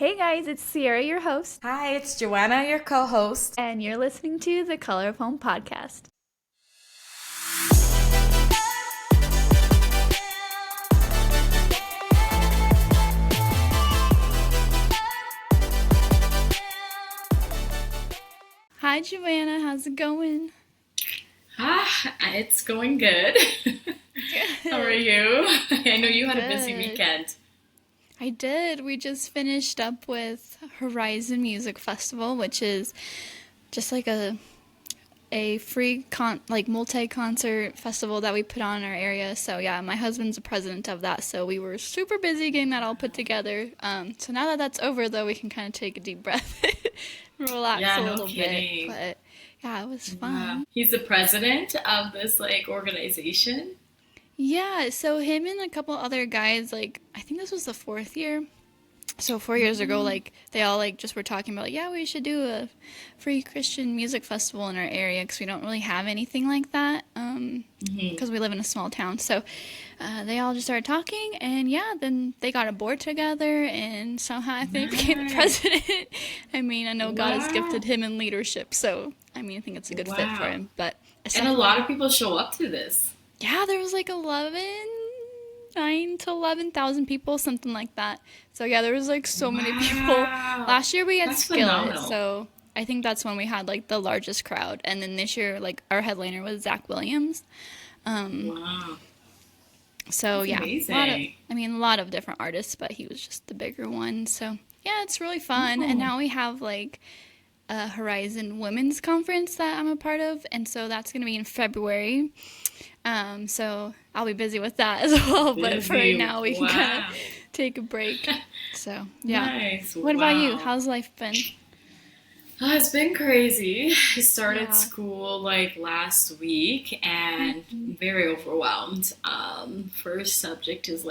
Hey guys, it's Sierra, your host, Hi, it's Joanna, your co host. and you're listening to the Color of Home podcast. Hi Joanna, how's it going? It's going good. How are you? I know you had a busy Good. weekend. I did. We just finished up with Horizon Music Festival, which is just like a free multi-concert festival that we put on in our area. So yeah, my husband's the president of that, so we were super busy getting that all put together. So now that that's over, though, we can kind of take a deep breath, and relax Yeah, a no little kidding. bit. But yeah, it was Yeah. fun. He's the president of this organization. Yeah, so him and a couple other guys, I think this was the fourth year. So 4 years ago, they all just were talking about, yeah, we should do a free Christian music festival in our area because we don't really have anything like that because we live in a small town. So they all just started talking, and yeah, then they got a board together, and somehow I think became the Nice. president. I mean, I know God has Wow. gifted him in leadership, so I mean, I think it's a good fit for Wow. him. But And a aside lot from of people show up to this. yeah, there was 9 to 11,000 people, something like that. So yeah, there was so many people. Wow. Last year we had That's Skillet, phenomenal. so I think that's when we had the largest crowd. And then this year, our headliner was Zach Williams. Um, Wow. so That's yeah, amazing. a lot of different artists, but he was just the bigger one. So yeah, it's really fun. And Oh. now we have a Horizon Women's Conference that I'm a part of, and so that's going to be in February. So I'll be busy with that as well, but for right Busy. now we can kind Wow. of take a break. So, yeah. Nice. What about you? Wow. How's life been? Oh, it's been crazy. I started Yeah. school last week and very overwhelmed. First subject is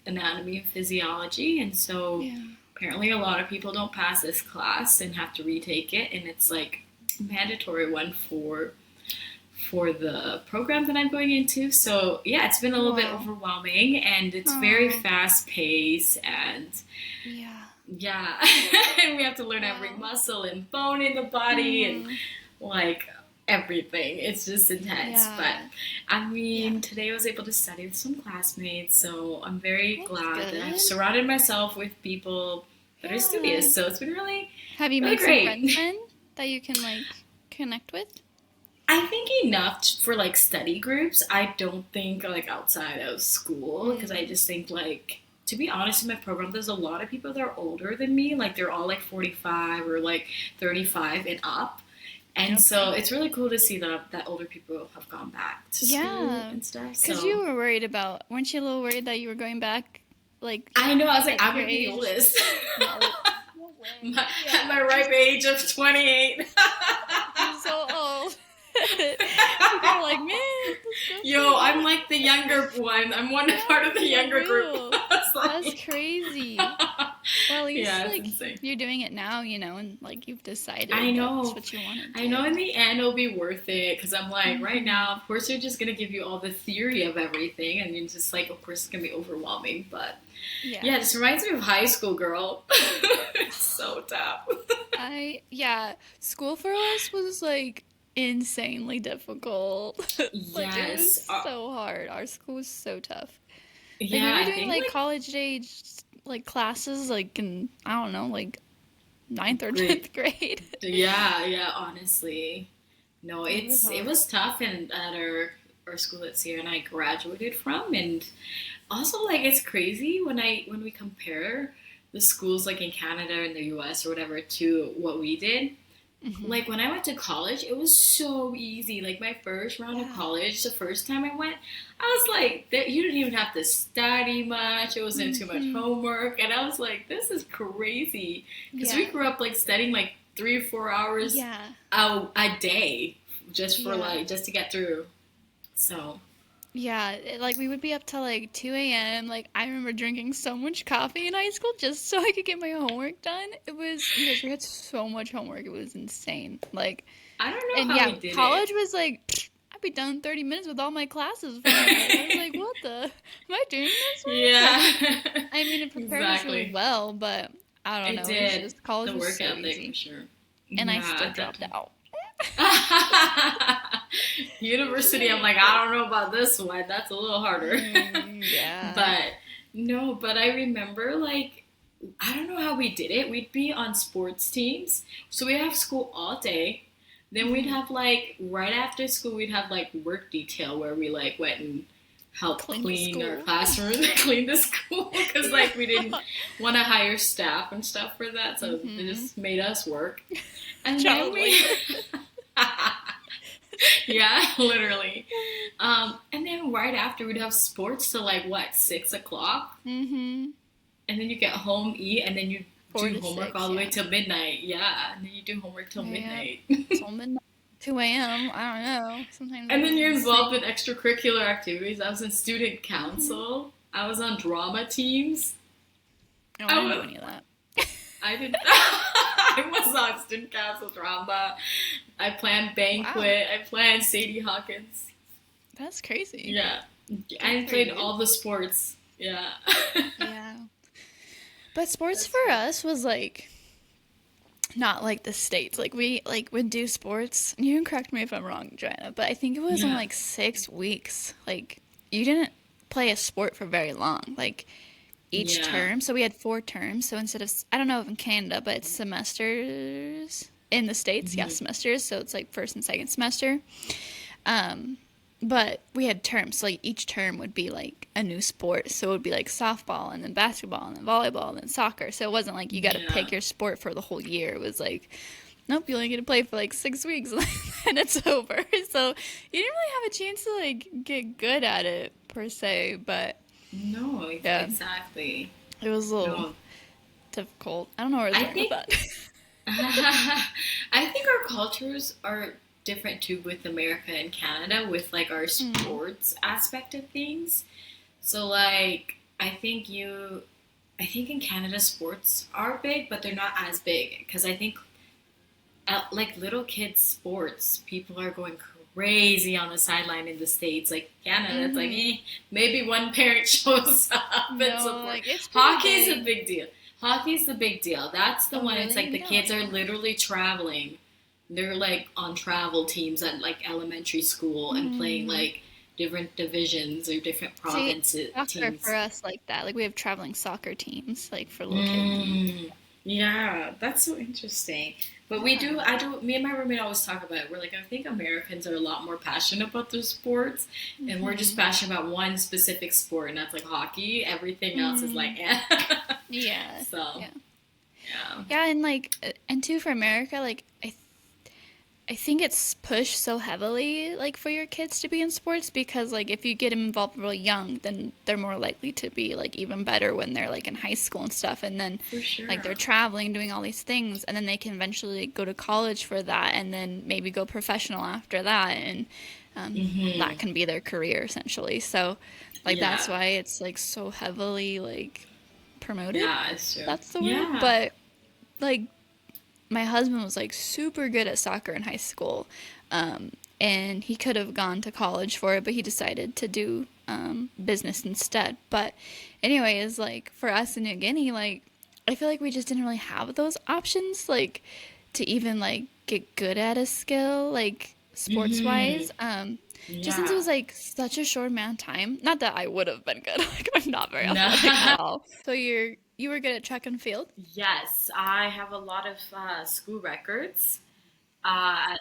anatomy and physiology, and so Yeah. apparently a lot of people don't pass this class and have to retake it, and it's a mandatory one for the program that I'm going into. So yeah, it's been a little bit Wow. overwhelming, and it's very Oh, fast paced, and yeah. yeah, and we have to learn every Wow. muscle and bone in the body and Mm, like everything. It's just intense. But yeah. I Yeah. mean, today I was able to study with some classmates, so I'm very That's glad that I've good. surrounded myself with people that are Yeah. studious. So it's been really, Have you really made some friends great. then that you can connect with? I think enough for study groups. I don't think outside of school because I Mm. just think to be honest, in my program, there's a lot of people that are older than me. They're all 45 or 35 and up. And so Okay. it's really cool to see that older people have gone back to school Yeah. and stuff. Because you So were worried weren't you a little worried that you were going back, like, I know, I was at I'm your going to be the age? oldest. No. No way. At Yeah. my ripe age of 28. You're so old. People are like, man, this girl's Yo, pretty I'm old. the younger one. I'm one Yeah, part of the for younger group. real. I was That's crazy. Well, at least, yeah, it's insane. you're doing it now, and, you've decided I that's know. what you want to I know do. in the end it'll be worth it because I'm right Hmm. now, of course, they're just going to give you all the theory of everything. And you're just of course, it's going to be overwhelming. But Yeah. yeah, this reminds me of high school, girl. It's so tough. Yeah, school for us was, insanely difficult. It was Yes. so hard. Our school was so tough. We Yeah, were I doing, think college age, classes, in, I don't know, ninth or great. 10th grade. Yeah, honestly. No, It was it hard. was tough and at our school that Sierra and I graduated from, and also it's crazy when we compare the schools in Canada and the US or whatever to what we did. Hmm. When I went to college, it was so easy. My first round of Yeah. college, the first time I went, I was you didn't even have to study much. It wasn't too much Hmm. homework. And I was this is crazy. Because we Yeah. grew up studying 3 or 4 hours Yeah. a day just for Yeah. just to get through. So, Yeah, we would be up till 2 a.m. I remember drinking so much coffee in high school just so I could get my homework done. It was because we had so much homework. It was insane. I don't And know how yeah, we did college it. was I'd be done in 30 minutes with all my classes for the day. I was like, what the? Am I doing this right? Yeah. I mean, it prepared us really Exactly. well, but I don't It know. It's did. just college The was work so ethic for easy, sure. and I still Yeah, dropped definitely. out. University, I'm like, I don't know about this one. That's a little harder. Yeah. But no, but I remember like I don't know how we did it. We'd be on sports teams. So we'd have school all day. Then we'd Hmm. have like right after school we'd have like work detail where we like went and helped Clean the clean our school. classrooms and clean the school because Yeah. like we didn't want to hire staff and stuff for that. So they Hmm. just made us work. And then Child we labor. yeah, literally. And then right after we'd have sports till like what, 6 o'clock? Hmm. And then you get home, eat, and then you Four do to homework all six. the way Yeah. till midnight. Yeah, and then you do homework till Yeah. midnight. So midnight, 2 a.m. I don't know. Sometimes And I then was you're asleep. involved in extracurricular activities. I was in student Hmm. council. I was on drama teams. No, I I didn't do was, any of that. I did. I was on student council drama. I planned Wow, banquet. I planned Sadie Hawkins. that's crazy. Yeah, Good I for played you. all the sports. Yeah. Yeah. But sports That's for fun. us was like not like the States. Like we like would do sports. You can correct me if I'm wrong, Joanna, but I think it was only Yeah. like 6 weeks. Like you didn't play a sport for very long. Like each Yeah. term. So we had 4 terms. So instead of, I don't know if in Canada, but it's semesters. In the States, yeah, Hmm. semesters. So it's like first and second semester. Um, but we had terms. So like each term would be like a new sport. So it would be like softball and then basketball and then volleyball and then soccer. So it wasn't like you got to Yeah. pick your sport for the whole year. It was like, nope, you only get to play for like 6 weeks and it's over. So you didn't really have a chance to like get good at it per se. But No, yeah, exactly. it was a little No, difficult. I don't know where I was I going with think that. I think our cultures are different too with America and Canada with like our Mm. sports aspect of things. So like I think in Canada sports are big, but they're not as big because I think like little kids sports, people are going crazy on the sideline in the States. Like Canada, it's like Hmm. maybe one parent shows up and No, support. like it's pretty Hockey's a big. big deal. Hockey's the big deal. That's the Oh, one. It's really? like the We don't kids really are have literally traveling. They're like on travel teams at like elementary school and playing that. like different divisions or different See, provinces soccer for teams. us like that. Like we have traveling soccer teams, like for little kids. Mm, yeah, that's so interesting. But we Yeah. do, me and my roommate always talk about it. We're like, I think Americans are a lot more passionate about their sports, and we're just Hmm. passionate about one specific sport, and that's like hockey. Everything else is like, Mm. eh. Yeah. So, Yeah. yeah. Yeah, and like, and two for America, like I think it's pushed so heavily, like for your kids to be in sports because, like, if you get them involved really young, then they're more likely to be like even better when they're like in high school and stuff, and then For like they're sure. traveling, doing all these things, and then they can eventually go to college for that, and then maybe go professional after that, and Hmm. that can be their career essentially. So, like, that's Yeah. why it's like so heavily like promoted. Yeah, it's true. That's the word, Yeah. but like my husband was like super good at soccer in high school. Um, and he could have gone to college for it, but he decided to do business instead. But, anyways, like for us in New Guinea, like I feel like we just didn't really have those options, like to even like get good at a skill, like sports Hmm. wise. Just since it Yeah. was like such a short amount of time. Not that I would have been good. Like I'm not very No. athletic at all. So you were good at track and field. Yes, I have a lot of school records. Uh,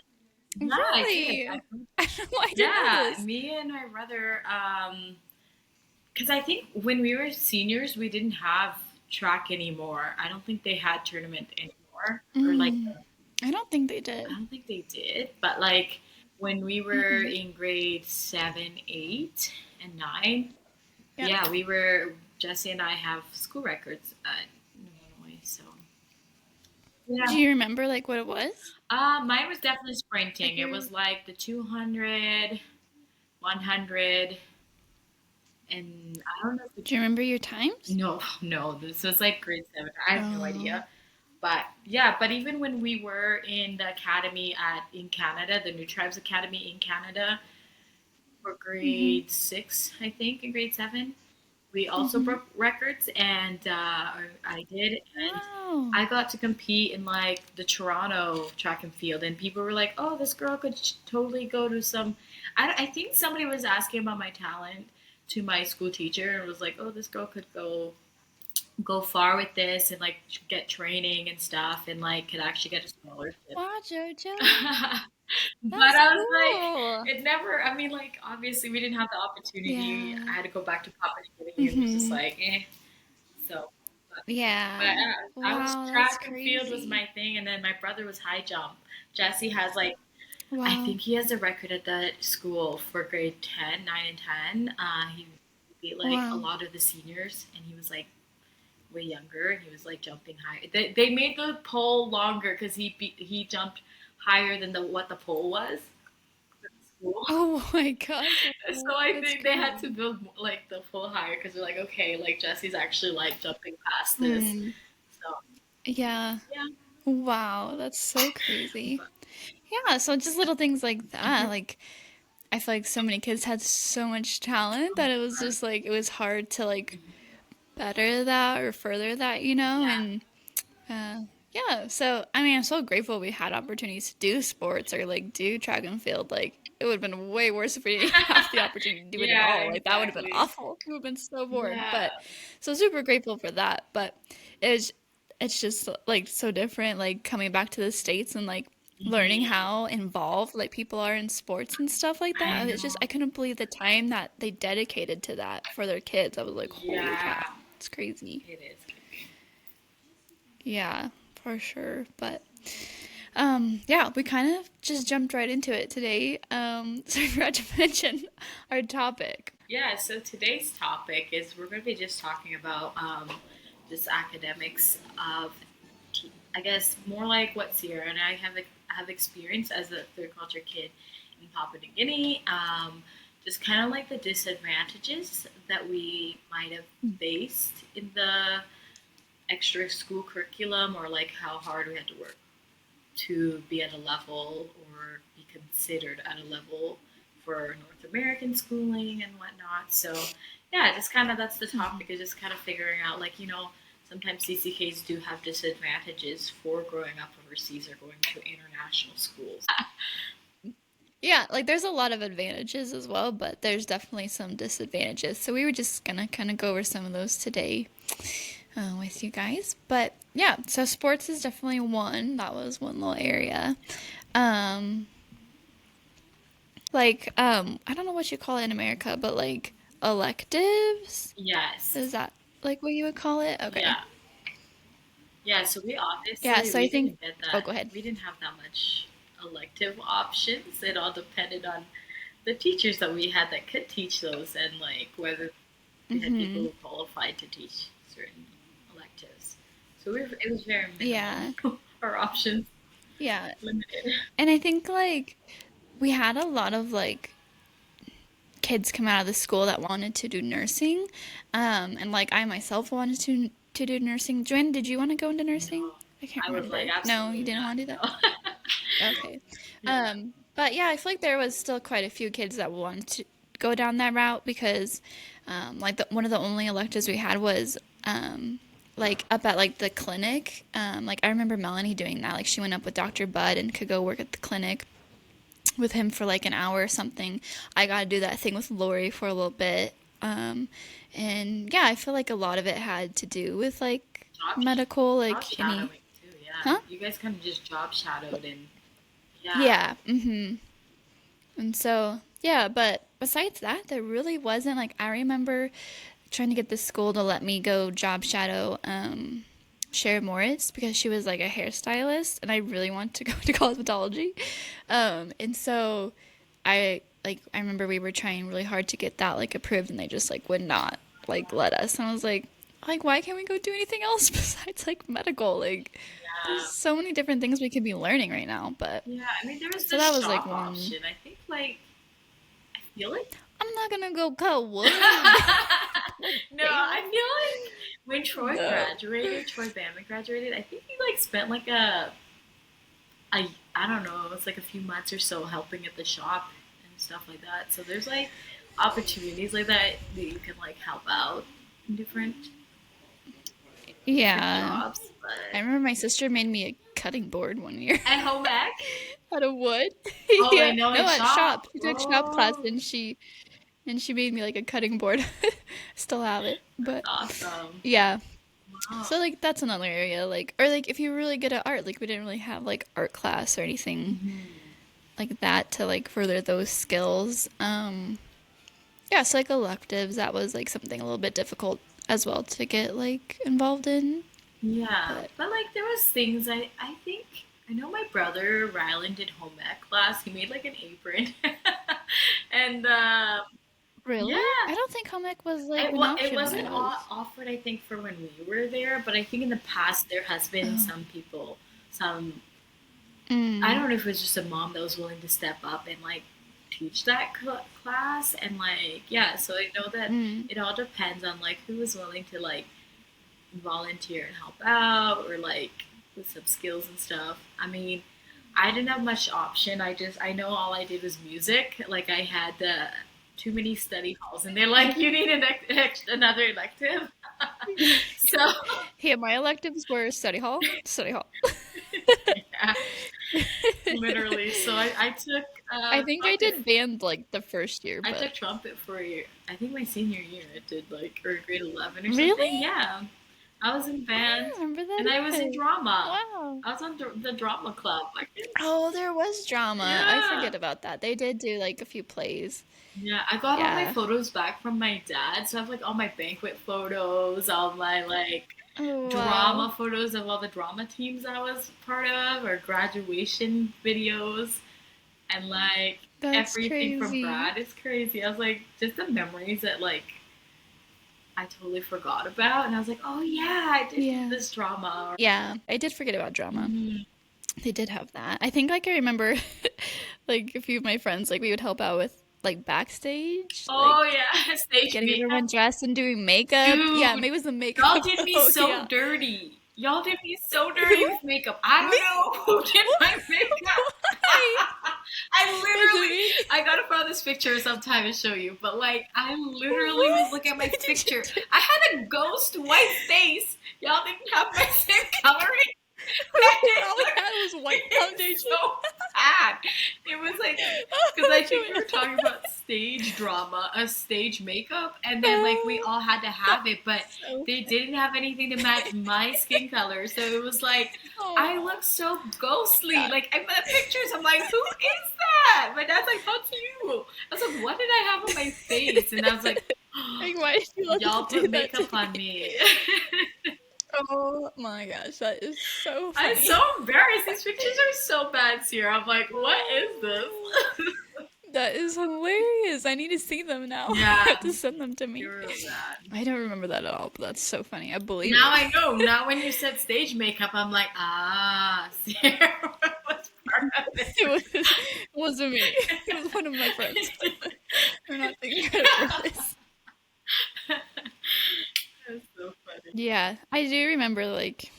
yeah, I did. Really? I didn't know Yeah, this. me and my brother, because I think when we were seniors, we didn't have track anymore. I don't think they had tournament anymore, or like, Mm, I don't think they I did. don't think they did. But like when we were Hmm. in grade 7, 8, and 9, Yeah. yeah, we were, Jesse and I have school records at Illinois, so. Do Yeah. you remember like what it was? Mine was definitely Like sprinting. It your was like the 200, 100, and I don't know if Do you remember your times? no, no, this was like grade 7. I have no Oh. idea. But yeah, but even when we were in the academy in Canada, the New Tribes Academy in Canada for Hmm. grade 6, I think, in grade 7, we also Mm-hmm. broke records, and or I did, and Wow. I got to compete in like the Toronto track and field, and people were like, "Oh, this girl could totally go to some." I think somebody was asking about my talent to my school teacher, and was like, "Oh, this girl could go far with this, and like get training and stuff, and like could actually get a scholarship." Wow, Jojo. But That's I was like, cool. it never, I mean, like, obviously we didn't have the opportunity. Yeah. I had to go back to Papua New Guinea, and it was just Mm-hmm. like, eh. So, but Yeah. I was Wow, that's track and field was crazy. my thing, and then my brother was high jump. Jesse has like, I Wow. think he has a record at that school for grade 10, 9 and 10. He beat like a Wow. lot of the seniors, and he was like way younger, and he was like jumping high. They made the pole longer because he jumped higher than the what the pole was at the school. Oh my gosh. So I That's think they had to crazy. build like the pole higher because they're like, okay, like Jesse's actually like jumping past this. Hmm. So Yeah. yeah, Wow, that's so crazy. but Yeah, so just little things like that. Like I feel like so many kids had so much talent that it was just like it was hard to like better that or further that, yeah, and uh yeah, so I mean I'm so grateful we had opportunities to do sports or like do track and field. Like it would have been way worse if we didn't have the opportunity to do it at yeah, all. Like that would have been exactly. awful. We would have been so bored. Yeah, But so super grateful for that. But it's it's just like so different, like coming back to the States and like learning hmm, how involved like people are in sports and stuff like I that. It's just know. I couldn't believe the time that they dedicated to that for their kids. I was like, holy Yeah, crap, it's crazy. it is. Yeah, for sure. But yeah, we kind of just jumped right into it today. So I forgot to mention our topic. Yeah, so today's topic is we're going to be just talking about just academics of, I guess, more like what Sierra and I have experienced as a third culture kid in Papua New Guinea. Just kind of like the disadvantages that we might have faced in the extra school curriculum, or like how hard we had to work to be at a level or be considered at a level for North American schooling and whatnot. So, yeah, just kind of that's the topic, is just kind of figuring out, like, sometimes CCKs do have disadvantages for growing up overseas or going to international schools. Yeah, like there's a lot of advantages as well, but there's definitely some disadvantages. So we were just gonna kind of go over some of those today with you guys. But yeah, so sports is definitely one. That was one little area. Um, I don't know what you call it in America, but like electives. Yes. Is that like what you would call it? Okay. Yeah. Yeah, so we Yeah, obviously so I we think didn't get oh, that. go ahead. We didn't have that much elective options. It all depended on the teachers that we had that could teach those, and like whether we had people Mhm. who qualified to teach certain electives. So it was very minimal. Yeah. Our options Yeah. limited. And I think like we had a lot of like kids come out of the school that wanted to do nursing. And like I myself wanted to do nursing. Joanne, did you want to go into nursing? No, I can't I was like remember. No, you absolutely didn't want to do not. that? No. Okay. Yeah. But yeah, I feel like there was still quite a few kids that wanted to go down that route because like one of the only electives we had was like up at like the clinic. Like I remember Melanie doing that. Like she went up with Dr. Bud and could go work at the clinic with him for like an hour or something. I got to do that thing with Lori for a little bit. Um, and yeah, I feel like a lot of it had to do with like Job medical, job like any, shadowing too. Yeah, huh? you guys kind of just job shadowed, and yeah. Yeah. Mm-hmm. And so, yeah, but besides that, there really wasn't like I remember trying to get the school to let me go job shadow Sherry Morris because she was like a hairstylist and I really wanted to go to cosmetology. And so I remember we were trying really hard to get that like approved and they just like would not like let us. And I was like why can't we go do anything else besides like medical? Like there's Yeah. so many different things we could be learning right now, but Yeah, I mean, there was so the that was like shop one. option. I think, like, I feel like. I'm not gonna go cut No, wood. Like, I damn. feel like when No. Troy Bama graduated, I think he like spent like a, I don't know, it was like a few months or so helping at the shop and stuff like that. So there's like opportunities like that that you can like help out. different different Yeah. jobs, I but remember my sister made me a cutting board one year at home ec. out of wood. Oh, I Yeah. know in No, at shop. shop. She took shop class Oh, and she made me like a cutting board. Still have it. that's But awesome. yeah. Wow. So like that's another area like or like if you're really good at art, like we didn't really have like art class or anything Mhm. like that to like further those skills. Yeah, so like electives, that was like something a little bit difficult as well to get like involved in. Yeah, But but like there was things I think I know my brother Rylan did home ec class. He made like an apron, and really? yeah, I don't think home ec was like it an it option when wasn't I was. offered. I think for when we were there, but I think in the past there has been Oh. some people, some I Mm. don't know if it was just a mom that was willing to step up and like teach that class, and like yeah. So I know that Mm. it all depends on like who is willing to like volunteer and help out or like with some skills and stuff. I mean, I didn't have much option. I know all I did was music. Like I had too many study halls, and they're like, you need another elective. So Yeah, my electives were study hall. yeah, literally. So I took I think I trumpet. did band like the first year, I but took trumpet for a year. I think my senior year I did like or grade 11 or something. really? Yeah, I was in Oh, band, I remember and that I was in either. drama. Wow. I was on the drama club. Like, Oh, there was drama. I yeah. forget about that. They did do like a few plays. Yeah, I got all my Yeah. photos back from my dad. So I have like all my banquet photos, all my like Oh, wow. drama photos of all the drama teams I was part of, or graduation videos, and like That's everything from crazy. grad. It's crazy. I was like, just the memories that like I totally forgot about, and I was like, oh yeah, I did do Yeah. this drama. Yeah, I did forget about drama. Mhm. They did have that. I think like I remember like a few of my friends like we would help out with like backstage, Oh like yeah, stage getting makeup. everyone dressed and doing makeup. Yeah, Dude, maybe it was the y'all makeup. did me Oh, so yeah. dirty. Y'all did me so dirty Who? with makeup. I Me? don't know who did my makeup. Why? I Was literally, it I gotta find this picture sometime and show you. But like, I me? literally was looking at What my did you picture. do? I had a ghost white face. Y'all didn't have my same coloring. All I It had was white looked foundation. so bad. It was like because Oh, I think we were talking about stage drama, a stage makeup, and then like we Joanne. all had to have it, but So they didn't have anything to match my skin color, so it was like I oh look so ghostly. God. Like I put pictures, I'm like, who is that? My dad's like, that's you. I was like, what did I have on my face? And I was like, Like why did you let them y'all put do that to makeup on me? me. Oh my gosh, that is so I'm funny. so embarrassed. These pictures are so bad, Sierra. I'm like, what is this? That is hilarious. I need to see them now. You Yeah, have to send them to me. you're bad. I don't remember that at all, but that's so funny. I believe Now it. I know. Now when you said stage makeup, I'm like, ah, Sierra was part of it. It wasn't me. It was one of my friends. We're not taking credit for this. That's so funny. Yeah, I do remember like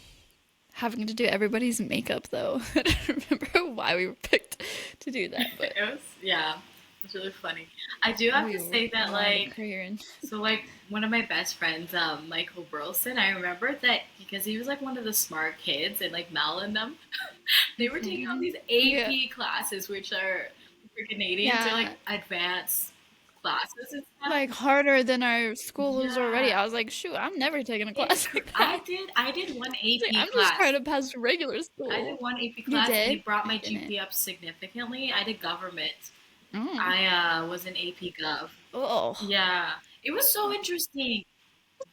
having to do everybody's makeup though. I don't remember why we were picked to do that, but It was, yeah, it was really funny. I do have we to say that, wanted a like, career in. so, like, one of my best friends, Michael Burleson, I remember that because he was, like, one of the smart kids, and, like, Mel and them, they were taking all Hmm. these Yeah. AP classes, which are, for Canadians, they're, like, Yeah, advanced classes and stuff. like harder than our school is already. Yeah, I was like, shoot, I'm never taking a it's, class like I that. did, I did one It's like, AP I'm just class. trying to pass regular I did school. one AP You class, and did? it brought I my didn't. GPA up significantly. I did government. Oh. I was in AP Gov. Oh. Yeah, it was so interesting.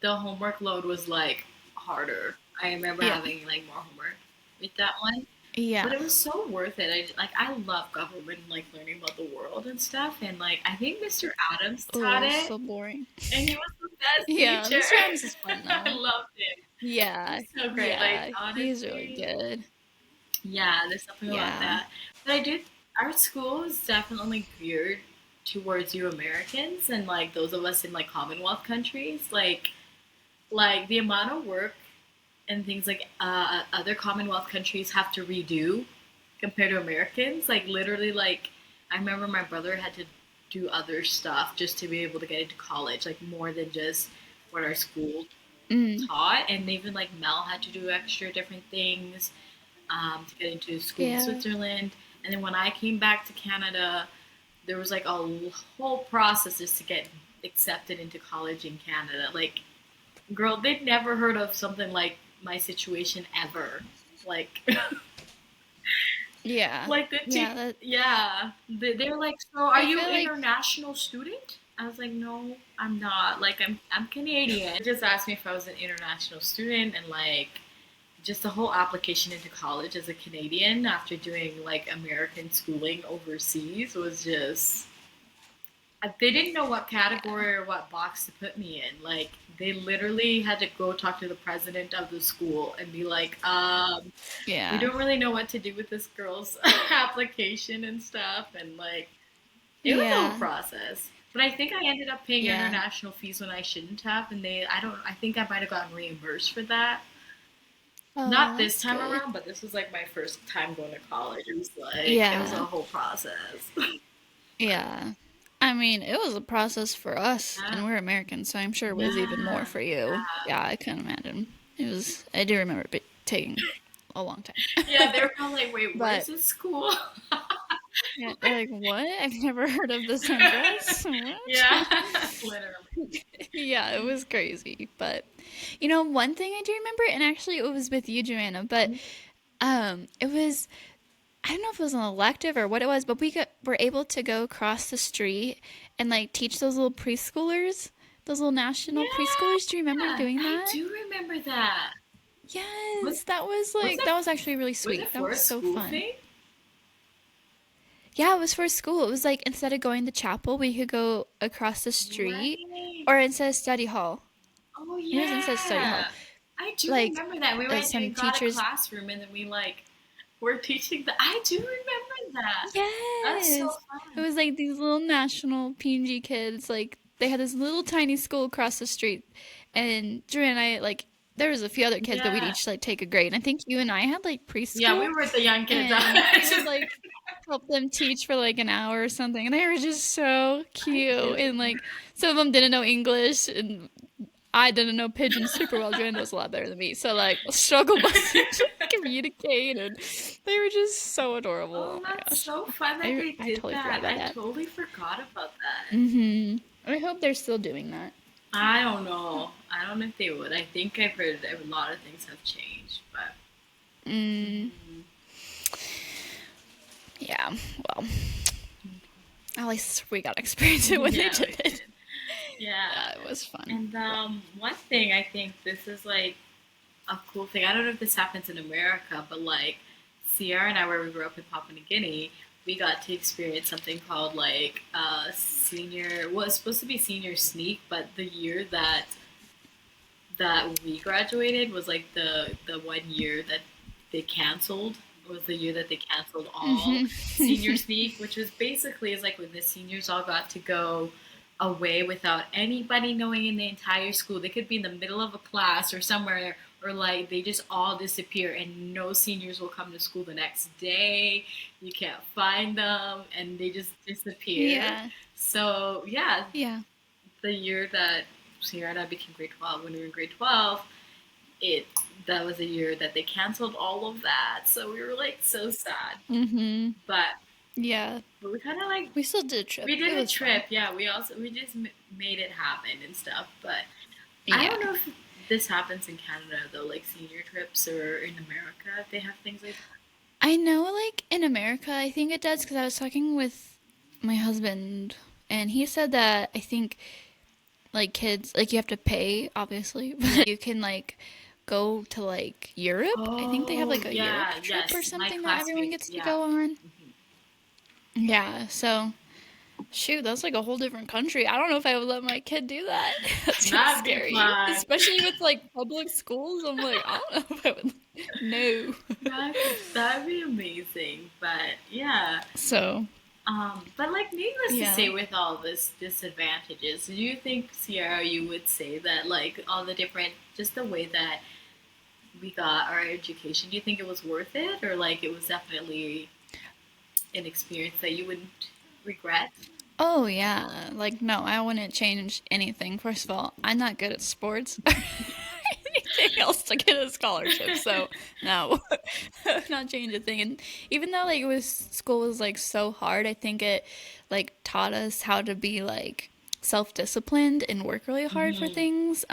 The homework load was like harder. I remember Yeah. having like more homework with that one, Yeah. but it was so worth it. I love government, like learning about the world and stuff. And like I think Mr. Adams taught Oh, it, so boring. and he was the best Yeah, teacher. Mr. Adams is fun I though. loved him. Yeah. He's so great. Like Yeah. He's really honestly, good. yeah, there's something about Yeah. that. But I did. Our school is definitely geared towards you Americans and like those of us in like Commonwealth countries. Like the amount of work and things like other Commonwealth countries have to redo compared to Americans. Like literally, like I remember my brother had to do other stuff just to be able to get into college, like more than just what our school Mm. taught, and even like Mel had to do extra different things to get into school in Yeah. Switzerland. And then when I came back to Canada, there was like a whole process just to get accepted into college in Canada. Like, girl, they'd never heard of something like my situation ever. Like, Yeah. like Yeah. That, yeah, they're like, so are I you feel like, international student? I was like, no, I'm not. Like, I'm Canadian. They just asked me if I was an international student, and like just the whole application into college as a Canadian after doing like American schooling overseas was just they didn't know what yeah. category or what box to put me in. Like they literally had to go talk to the president of the school and be like, we Yeah. don't really know what to do with this girl's application and stuff, and like it was a whole Yeah. process. But I think I ended up paying Yeah. international fees when I shouldn't have, and I think I might have gotten reimbursed for that. Oh, Not this that's time good. around, but this was like my first time going to college. It was a Yeah. whole process. Yeah. I mean, it was a process for us, Yeah, and we're Americans, so I'm sure it was even more yeah, for you. Yeah, I can imagine. It was, I do remember it taking a long time. yeah. They were probably like, "Wait, where's But this school?" yeah, they're like, what? I've never heard of this address. What? Yeah, literally. Yeah, it was crazy. But one thing I do remember, and actually it was with you, Joanna, but it was, I don't know if it was an elective or what it was, but were able to go across the street and like teach those little preschoolers, those little national Yeah, preschoolers. Do you remember doing I that? do remember that. Was Yes, that was was like it that was actually really was it sweet. That for was a so school fun. thing? Yeah, it was for school. It was like instead of going to chapel, we could go across the street, Right. or instead of study hall. Oh I think it was instead of study hall. yeah, I do Like remember that. We went some and got a teachers. classroom, and then we like were teaching the. I do remember that. That's so Yes, it fun. was like these little national PNG kids. Like they had this little tiny school across the street, and Drew and I like there was a few other kids, but we'd Yeah. each like take a grade. And I think you and I had like Yeah, we preschool, were the young kids. and we would like help them teach for like an hour or something. And they were just so I cute. do. And like some of them didn't know English, and I didn't know Pigeon super well. Joanne knows a lot better than me. So like struggle busting to communicate, and they were just so adorable. Oh, Oh my that's gosh. so fun that I they I did totally forgot that. about I that. totally forgot about that. I hope they're still doing that. I don't know. I don't know if they would. I think I've heard that a lot of things have changed, but Mm, yeah. Well, at least we got to experience it when they yeah, we did did. it. Yeah. Yeah, it was fun. And one thing I think this is like a cool thing. I don't know if this happens in America, but like Sierra and I, where we grew up in Papua New Guinea, we got to experience something called like senior. Well, it's supposed to be senior sneak, but the year that we graduated was like the 1 year that they canceled. Was the year that they canceled all senior sneak, which was basically is like when the seniors all got to go away without anybody knowing in the entire school. They could be in the middle of a class or somewhere, or like they just all disappear, and no seniors will come to school the next day. You can't find them, and they just disappear. Yeah. So yeah, Yeah. the year that Sierra and I became grade 12, when we were in grade 12, it that was a year that they canceled all of that. So we were like so sad. Mm-hmm. But Yeah. we kind of like We still did a trip. we It did a was fun. trip. Yeah, we just made it happen and stuff. But I Yeah. don't know if this happens in Canada though, like senior trips, or in America if they have things like I know, like in America, I think it does because I was talking with my husband, and he said that I think like kids, like you have to pay, obviously, but you can like go to like that. Europe. I think they have Oh like a Europe yeah, trip or yes, my something that everyone classmate. gets to Yeah. go on. Mhm. Yeah, so shoot, that's like a whole different country. I don't know if I would let my kid do that. That seems That'd be scary, fun. especially with like public schools. I'm like, I don't know if I would. No. That'd be amazing. But yeah. So, But like needless to yeah. say, with all this disadvantages, do you think, Sierra, you would say that like all the different, just the way that we got our education, do you think it was worth it, or like it was definitely an experience that you wouldn't regret? Oh yeah, like no, I wouldn't change anything. First of all, I'm not good at sports. Anything else to get a scholarship, so no, not change a thing. And even though like it was school was like so hard, I think it like taught us how to be like self-disciplined and work really hard for Hmm. things.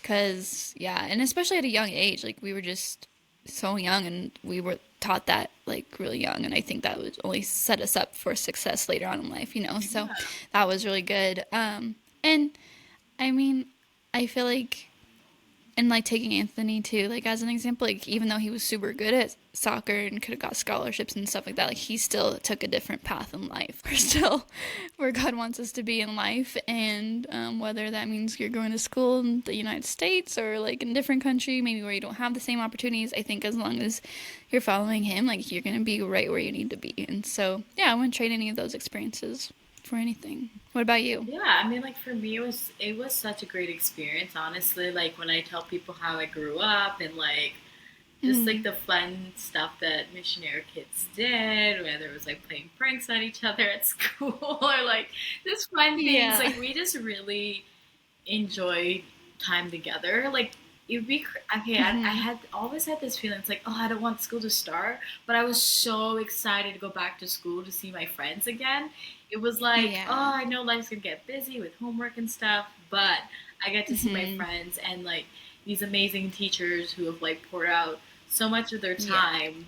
Cause yeah, and especially at a young age, like we were just so young and we were taught that like really young, and I think that would only set us up for success later on in life, you know. So Yeah. that was really good. And I mean, I feel like and like taking Anthony too, like as an example, like even though he was super good at soccer and could have got scholarships and stuff like that, like he still took a different path in life. We're still where God wants us to be in life, and whether that means you're going to school in the United States or like in a different country, maybe where you don't have the same opportunities. I think as long as you're following Him, like you're gonna be right where you need to be. And so yeah, I wouldn't trade any of those experiences for anything. What about you? Yeah, I mean, like for me, it was such a great experience. Honestly, like when I tell people how I grew up and like just like Mm, the fun stuff that missionary kids did, whether it was like playing pranks at each other at school or like just fun things. yeah. Like we just really enjoyed time together. Like it'd be okay. I Hmm. had always had this feeling. It's like, oh, I don't want school to start, but I was so excited to go back to school to see my friends again. It was like, oh, Yeah. I know life's gonna get busy with homework and stuff, but I get to see my Hmm. friends and like these amazing teachers who have like poured out so much of their Yeah. time,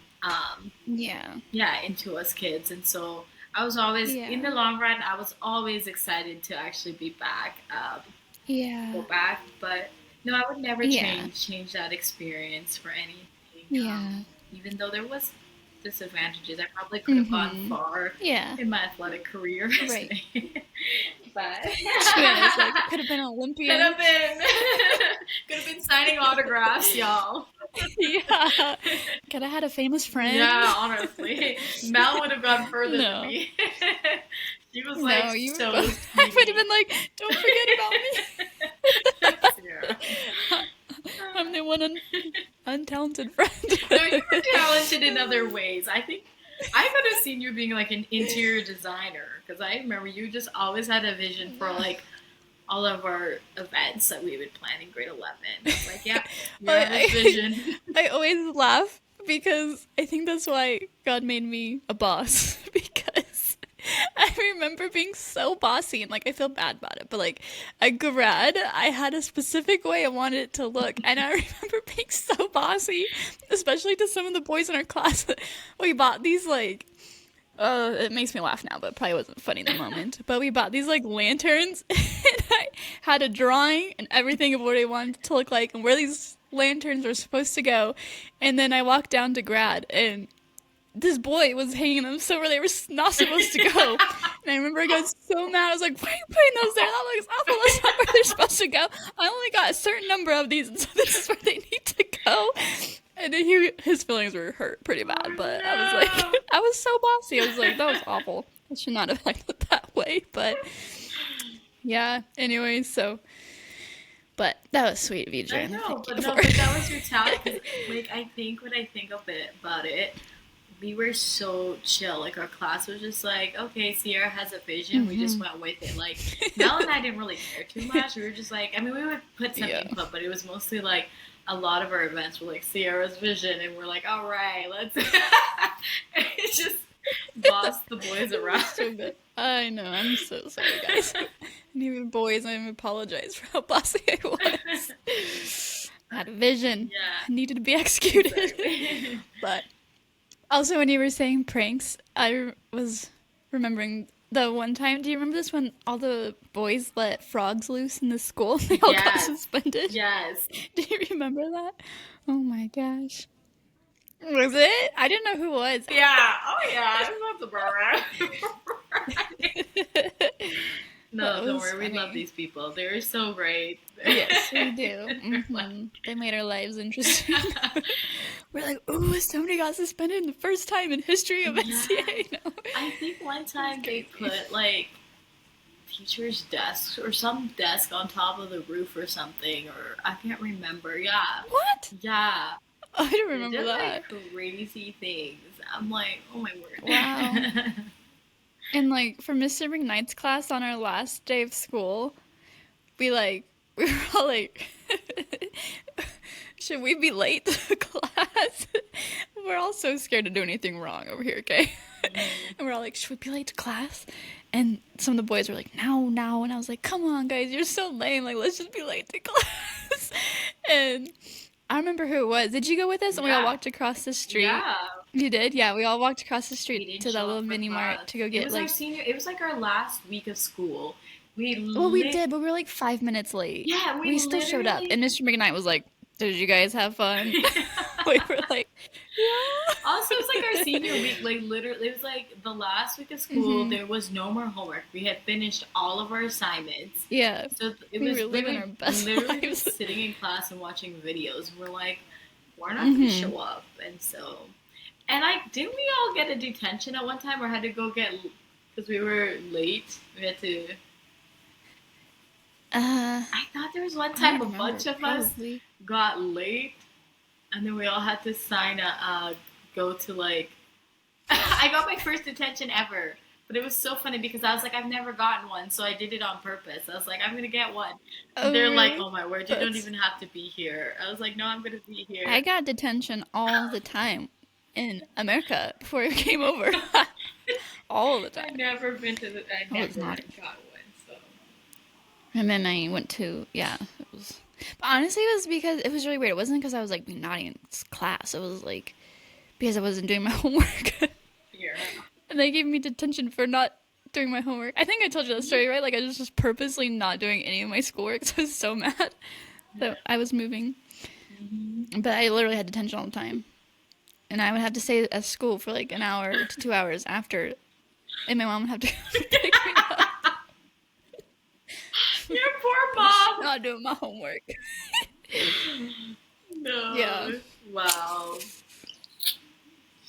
Yeah. yeah, into us kids. And so I was always, in Yeah. the long run, I was always excited to actually be back. Go Yeah. back, but no, I would never Yeah. change that experience for anything. Yeah. Even though there was disadvantages, I probably could have gone Hmm. far Yeah. in my athletic career, Right. but Yes, like could have been an could Olympian. have been could have been signing autographs, y'all. Yeah. Could have had a famous friend. Yeah, honestly, Mel would have gone further than No. me. She was like No, you so I would have sweetie. been like, don't forget about me. Yeah. I'm the one untalented friend. No, you were talented in other ways. I think I could have seen you being like an interior designer because I remember you just always had a vision for No. like all of our events that we would plan in grade 11. I was like, yeah, you have this I, vision. I always laugh because I think that's why God made me a boss because I remember being so bossy and like I feel bad about it, but like at grad, I had a specific way I wanted it to look, and I remember being so bossy, especially to some of the boys in our class. We bought these like it makes me laugh now, but it probably wasn't funny in the moment. But we bought these like lanterns, and I had a drawing and everything of what I wanted it to look like and where these lanterns were supposed to go. And then I walked down to grad, and this boy was hanging them so where they were not supposed to go. And I remember I got so mad. I was like, "Why are you putting those there? That looks awful. That's not where they're supposed to go. I only got a certain number of these, and so this is where they need to go." And then his feelings were hurt pretty bad. Oh But I was like, no. I was so bossy. I was like, that was awful. I should not have acted that way. But yeah. Anyways, so but that was sweet of you, I Jen. know, Thank but you no, for. but that was your talent. 'Cause, like, I think when I think of it about it, we were so chill. Like our class was just like, okay, Sierra has a vision. We just Hmm. went with it. Like Mel and I didn't really care too much. We were just like, I mean, we would put some Yeah. input, but it was mostly like a lot of our events were like Sierra's vision, and we're like, all right, let's it's just boss the boys around. So good. I know. I'm so sorry, guys. And even boys, I apologize for how bossy I was. I had a vision. Yeah, It needed to be executed. exactly. But also, when you were saying pranks, I was remembering the one time. Do you remember this when all the boys let frogs loose in the school and they all got Yes, suspended? yes. Do you remember that? Oh my gosh. Was it? I didn't know who it Yeah. Oh yeah. I love the Barbara. That No, don't was worry. We love funny. these people. They're so great. Yes, we do. They're like- They made our lives interesting. We're like, ooh, somebody got suspended the first time in history of yeah. NCAA. No, I think one it was time they crazy. put like teachers' desks or some desk on top of the roof or something, or I can't remember. Yeah. What? Yeah. I don't They remember did like that. crazy things. I'm like, oh my Wow. word. And like for Mr. McKnight's class on our last day of school, we were all like, should we be late to class? We're all so scared to do anything wrong over here, okay? And we're all like, should we be late to class? And some of the boys were like, no, no. And I was like, come on, guys, you're so lame. Like, let's just be late to class. And I remember who it was. Did you go with us? And we all Yeah. walked across the street. Yeah. You did? Yeah, we all walked across the We street didn't to that show little up for mini mart class. to go It get was our like, senior, it was like our last week of school. We well, we lit, did, but we were like 5 minutes late. yeah, we We still showed up. literally, And Mr. McKnight was like, did you guys have fun? We were like, yeah. also, it was like our senior week, like literally, it was like the last week of school. Hmm. There was no more homework. We had finished all of our assignments. Yeah, So it we was were living our literally, best literally lives. just sitting in class and watching videos. We're like, we're not going to Hmm. show up. And so, and didn't we all get a detention at one time or had to go get, because we were late? We had to, I thought there was one I time don't a remember. bunch of us Probably. got late and then we all had to sign go to like, I got my first detention ever. But it was so funny because I was like, I've never gotten one, so I did it on purpose. I was like, I'm gonna get one. Oh, And they're like, really? oh my word, you don't That's. even have to be here. I was like, no, I'm gonna be I here. got detention all the time in America before I came over. All the I time. never been to I I was never naughty. got one, so. And then I went to, yeah, it was. But honestly, it was because it was really weird. It wasn't because I was like being naughty in class. It was like because I wasn't doing my homework. Here. And they gave me detention for not doing my homework. I think I told you that story, right? Like I was just purposely not doing any of my schoolwork, so I was so mad that I was moving. Mm-hmm. But I literally had detention all the time. And I would have to stay at school for like an hour to 2 hours after. And my mom would have to pick me up. Your poor mom. Not doing my homework. No. Yeah. Wow.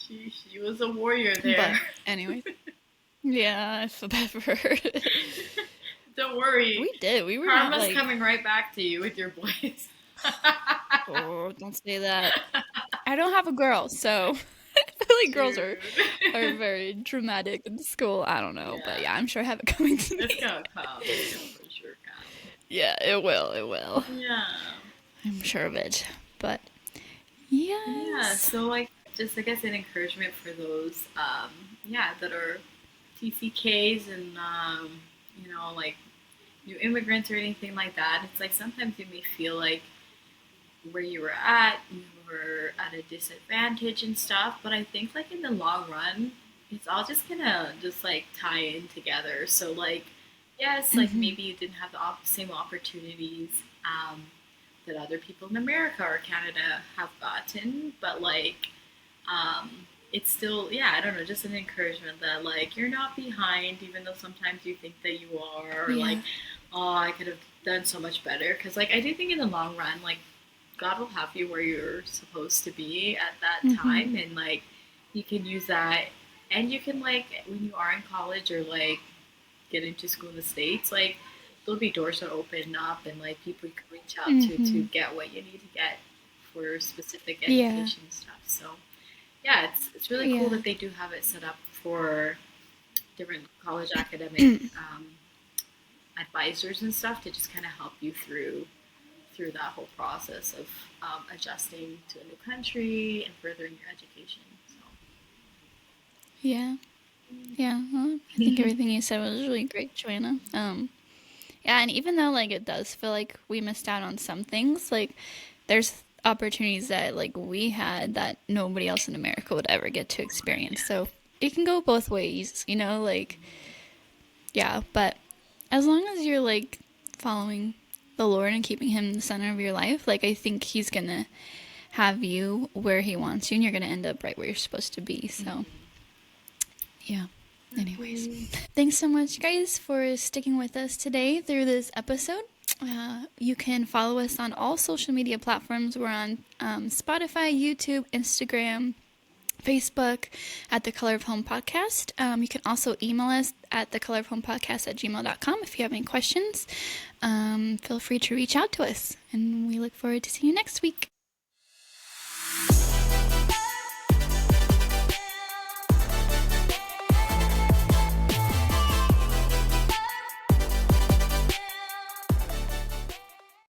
She was a warrior But there. anyways. Yeah, I feel bad for her. Don't worry. We did. We were not Karma's like, coming right back to you with your boys. oh, don't say that. I don't have a girl, so I feel like girls are Dude. very dramatic in school. I don't know, but Yeah. yeah, I'm sure I have it coming to It's me. gonna come. It's gonna for sure come. Yeah, it will. It will. Yeah. I'm sure of it. But Yeah. yes. So like just I guess an encouragement for those yeah, that are TCKs and like new immigrants or anything like that. It's like sometimes you may feel like where you were at a disadvantage and stuff, but I think like in the long run, it's all just gonna just like tie in together. So like, yes, like Hmm. maybe you didn't have the same opportunities that other people in America or Canada have gotten, but like, it's still, yeah, I don't know, just an encouragement that like you're not behind, even though sometimes you think that you are, or like, Yeah. oh, I could have done so much better. Because like I do think in the long run, like God will have you where you're supposed to be at that Hmm. time, and like you can use that, and you can like when you are in college or like get into school in the States, like there'll be doors that open up, and like people you can reach out to Hmm. get what you need to get for specific Yeah. education stuff. So yeah, it's really cool Yeah. that they do have it set up for different college academic advisors and stuff to just kind of help you through that whole process of adjusting to a new country and furthering your education. So Yeah. Yeah. Well, I think everything you said was really great, Joanna. Yeah, and even though like it does feel like we missed out on some things, like there's opportunities that like we had that nobody else in America would ever get to experience. So it can go both ways, like yeah, but as long as you're like following the Lord and keeping him the center of your life, like I think he's gonna have you where he wants you and you're gonna end up right where you're supposed to be. So yeah. Anyways, thanks so much, guys, for sticking with us today through this episode. You can follow us on all social media platforms. We're on Spotify, YouTube, Instagram, Facebook at The Color of Home Podcast. You can also email us at thecolorofhomepodcast@gmail.com if you have any questions. Feel free to reach out to us, and we look forward to seeing you next week.